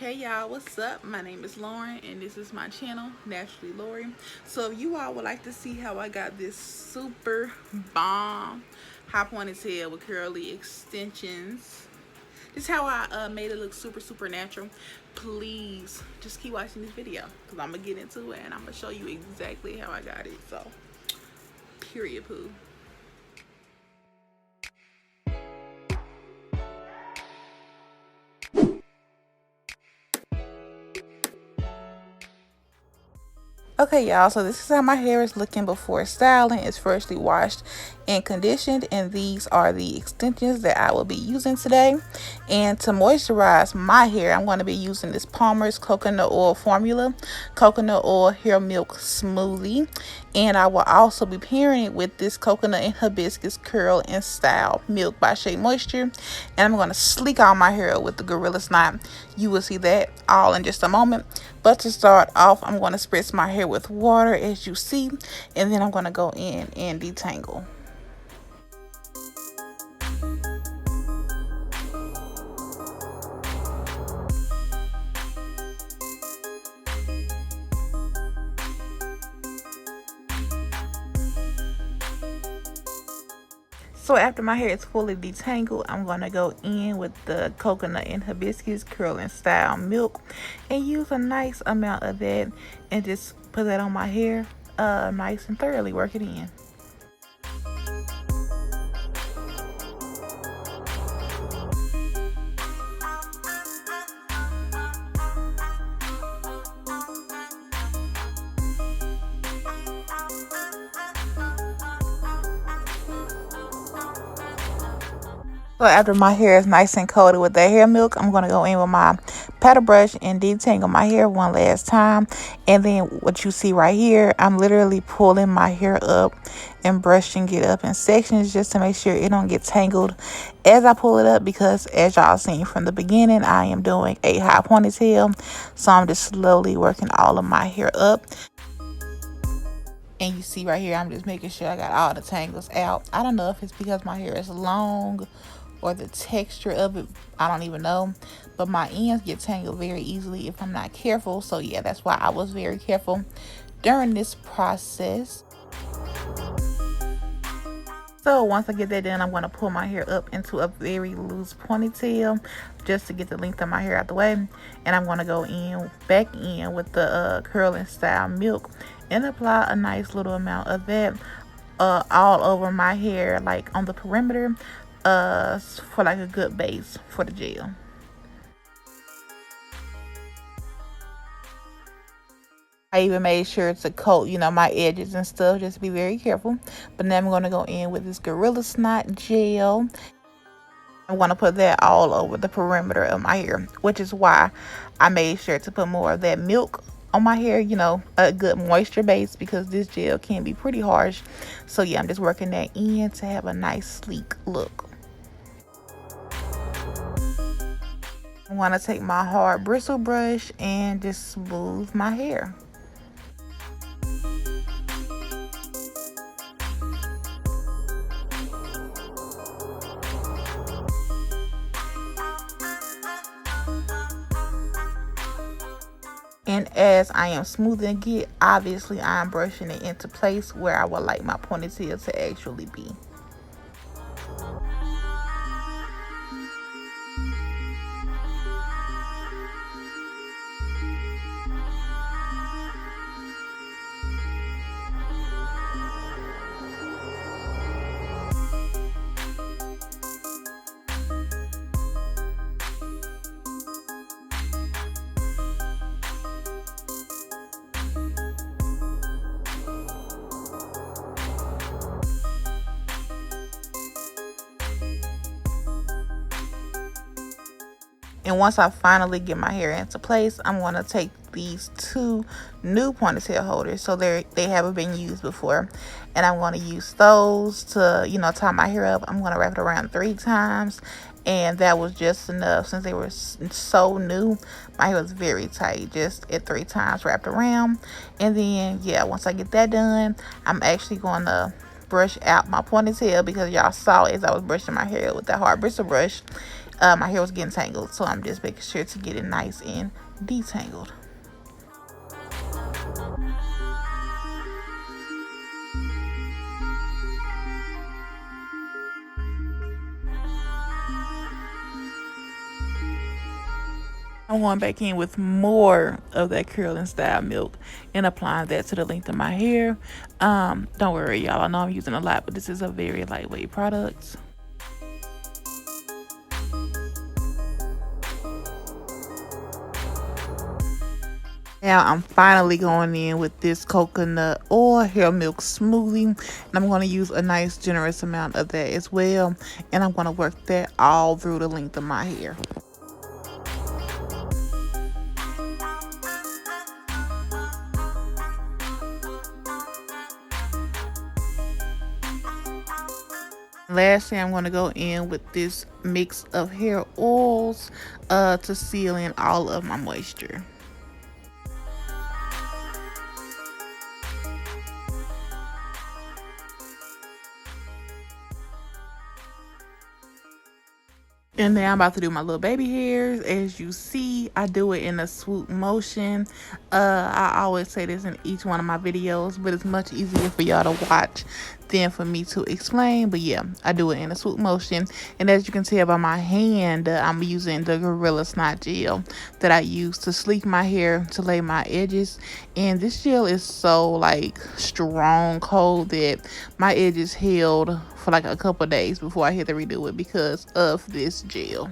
Hey y'all, what's up? My name is Lauren and this is my channel, Naturally Lori. So if you all would like to see how I got this super bomb high ponytail with curly extensions, this is how I made it look super natural, please just keep watching this video because I'm gonna get into it and I'm gonna show you exactly how I got it. So period poo. Okay y'all, so this is how my hair is looking before styling. It's freshly washed and conditioned, and these are the extensions that I will be using today. And to moisturize my hair, I'm going to be using this Palmer's coconut oil formula, coconut oil hair milk smoothie, and I will also be pairing it with this coconut and hibiscus curl and style milk by Shea Moisture. And I'm going to sleek all my hair with the Gorilla Snot. You will see that all in just a moment. But to start off, I'm going to spritz my hair with water, as you see, and then I'm going to go in and detangle. So after my hair is fully detangled, I'm going to go in with the coconut and hibiscus curl and style milk and use a nice amount of that and just put that on my hair nice and thoroughly work it in. So after my hair is nice and coated with that hair milk, I'm going to go in with my paddle brush and detangle my hair one last time. And then what you see right here, I'm literally pulling my hair up and brushing it up in sections just to make sure it don't get tangled as I pull it up, because as y'all seen from the beginning, I am doing a high ponytail. So I'm just slowly working all of my hair up. And you see right here, I'm just making sure I got all the tangles out. I don't know if it's because my hair is long or the texture of it, I don't even know, but my ends get tangled very easily if I'm not careful. So yeah, that's why I was very careful during this process. So once I get that done, I'm going to pull my hair up into a very loose ponytail just to get the length of my hair out the way. And I'm going to go back in with the curl and style milk and apply a nice little amount of that all over my hair, like on the perimeter, for like a good base for the gel. I even made sure to coat, my edges and stuff. Just be very careful. But now I'm going to go in with this Gorilla Snot gel. I want to put that all over the perimeter of my hair, which is why I made sure to put more of that milk on my hair, a good moisture base, because this gel can be pretty harsh. So yeah, I'm just working that in to have a nice sleek look. I want to take my hard bristle brush and just smooth my hair. And as I am smoothing it, obviously I'm brushing it into place where I would like my ponytail to actually be. And once I finally get my hair into place, I'm going to take these two new ponytail holders. So they haven't been used before. And I'm going to use those to, tie my hair up. I'm going to wrap it around 3 times. And that was just enough since they were so new. My hair was very tight, just at 3 times wrapped around. And then, yeah, once I get that done, I'm actually going to brush out my ponytail, because y'all saw as I was brushing my hair with that hard bristle brush, my hair was getting tangled, so I'm just making sure to get it nice and detangled. I'm going back in with more of that curling style milk and applying that to the length of my hair. Don't worry, y'all. I know I'm using a lot, but this is a very lightweight product. Now I'm finally going in with this coconut oil hair milk smoothie, and I'm going to use a nice generous amount of that as well, and I'm going to work that all through the length of my hair. Lastly, I'm going to go in with this mix of hair oils to seal in all of my moisture. And now I'm about to do my little baby hairs. As you see, I do it in a swoop motion. I always say this in each one of my videos, but it's much easier for y'all to watch than for me to explain. But yeah, I do it in a swoop motion. And as you can tell by my hand, I'm using the Gorilla Snot gel that I use to sleek my hair, to lay my edges. And this gel is so like strong cold that my edges held for like a couple days before I had to redo it because of this gel.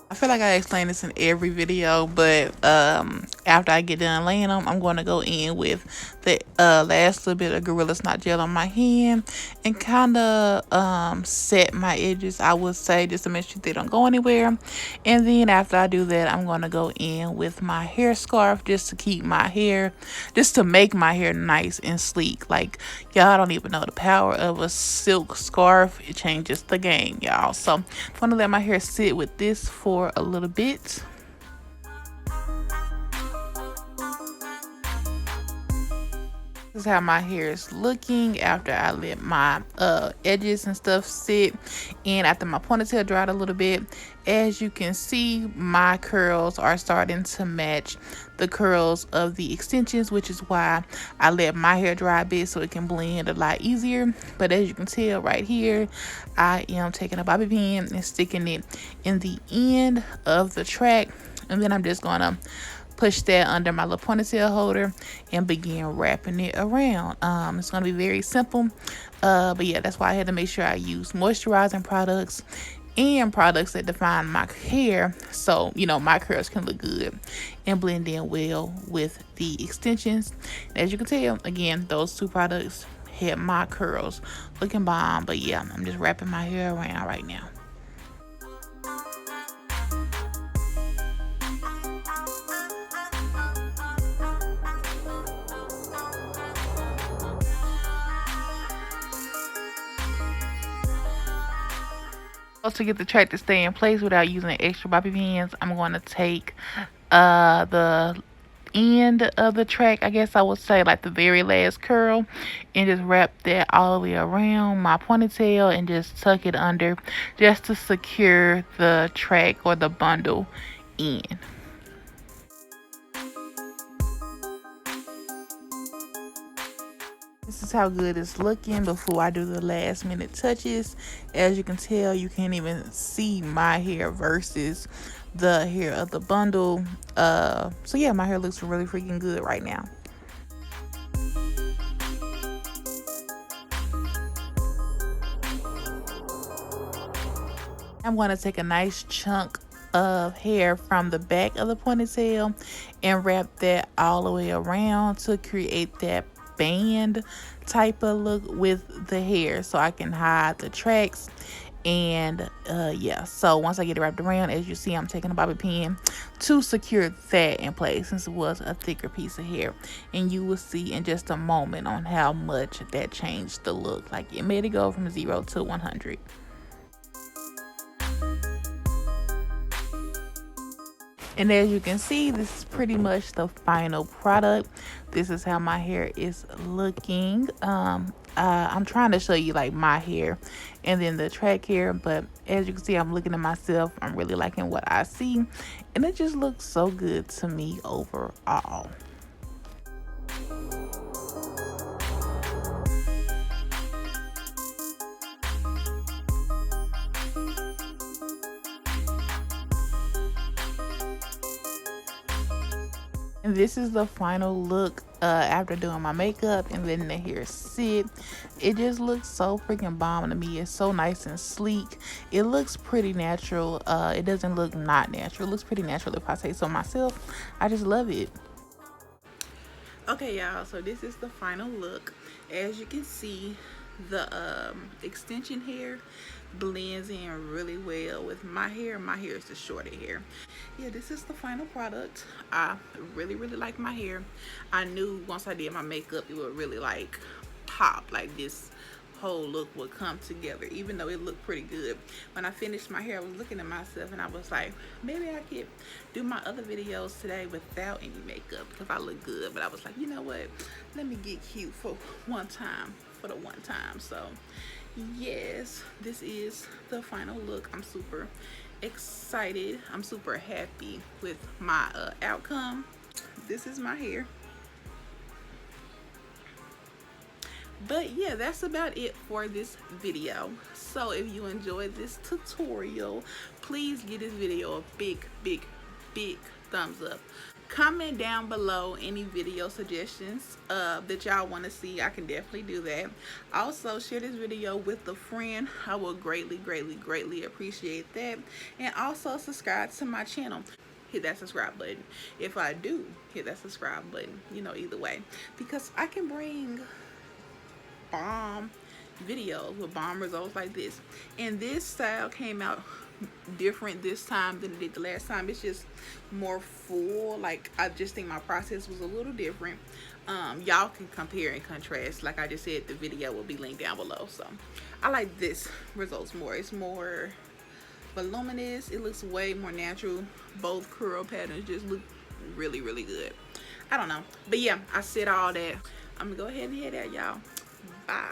I feel like I explain this in every video, but after I get done laying them, I'm going to go in with the last little bit of Gorilla Snot gel on my hand and kind of set my edges, I would say, just to make sure they don't go anywhere. And then after I do that, I'm going to go in with my hair scarf just to keep my hair, just to make my hair nice and sleek. Like, y'all don't even know the power of a silk scarf. It changes the game, y'all. So I'm going to let my hair sit with this for a little bit. This is how my hair is looking after I let my edges and stuff sit, and after my ponytail dried a little bit. As you can see, my curls are starting to match the curls of the extensions, which is why I let my hair dry a bit so it can blend a lot easier. But as you can tell right here, I am taking a bobby pin and sticking it in the end of the track, and then I'm just gonna push that under my little ponytail holder and begin wrapping it around. It's going to be very simple, but yeah, that's why I had to make sure I use moisturizing products and products that define my hair, so you know my curls can look good and blend in well with the extensions. And as you can tell, again, those two products had my curls looking bomb. But yeah, I'm just wrapping my hair around right now. To get the track to stay in place without using extra bobby pins, I'm going to take the end of the track, I guess I would say, like the very last curl, and just wrap that all the way around my ponytail and just tuck it under just to secure the track or the bundle in. This is how good it's looking before I do the last minute touches. As you can tell, you can't even see my hair versus the hair of the bundle. So yeah, my hair looks really freaking good right now. I'm going to take a nice chunk of hair from the back of the ponytail and wrap that all the way around to create that band type of look with the hair, so I can hide the tracks. And yeah, so once I get it wrapped around, as you see, I'm taking a bobby pin to secure that in place, since it was a thicker piece of hair. And you will see in just a moment on how much that changed the look. Like, it made it go from 0 to 100. And as you can see, this is pretty much the final product. This is how my hair is looking. I'm trying to show you like my hair and then the track hair, but as you can see, I'm looking at myself. I'm really liking what I see, and it just looks so good to me overall. And this is the final look after doing my makeup and letting the hair sit. It just looks so freaking bomb to me. It's so nice and sleek. It looks pretty natural. It doesn't look not natural. It looks pretty natural, if I say so myself. I just love it. Okay, y'all, so this is the final look. As you can see, the extension hair blends in really well with my hair. My hair is the shorter hair. Yeah, this is the final product. I really like my hair. I knew once I did my makeup it would really like pop, like this whole look would come together, even though it looked pretty good. When I finished my hair, I was looking at myself and I was like, maybe I could do my other videos today without any makeup because I look good. But I was like, you know what, let me get cute for one time, for the one time. So yes, this is the final look. I'm super excited. I'm super happy with my outcome. This is my hair. But yeah, that's about it for this video. So if you enjoyed this tutorial, please give this video a big thumbs up. Comment down below any video suggestions that y'all want to see. I can definitely do that. Also, share this video with a friend. I will greatly appreciate that. And also subscribe to my channel. Hit that subscribe button. If I do, hit that subscribe button. You know, either way, because I can bring bomb videos with bomb results like this. And this style came out different this time than it did the last time. It's just more full. Like, I just think my process was a little different. Y'all can compare and contrast. Like I just said, the video will be linked down below. So I like this results more. It's more voluminous. It looks way more natural. Both curl patterns just look really good. I don't know, but yeah, I said all that. I'm gonna go ahead and head out, y'all. Bye.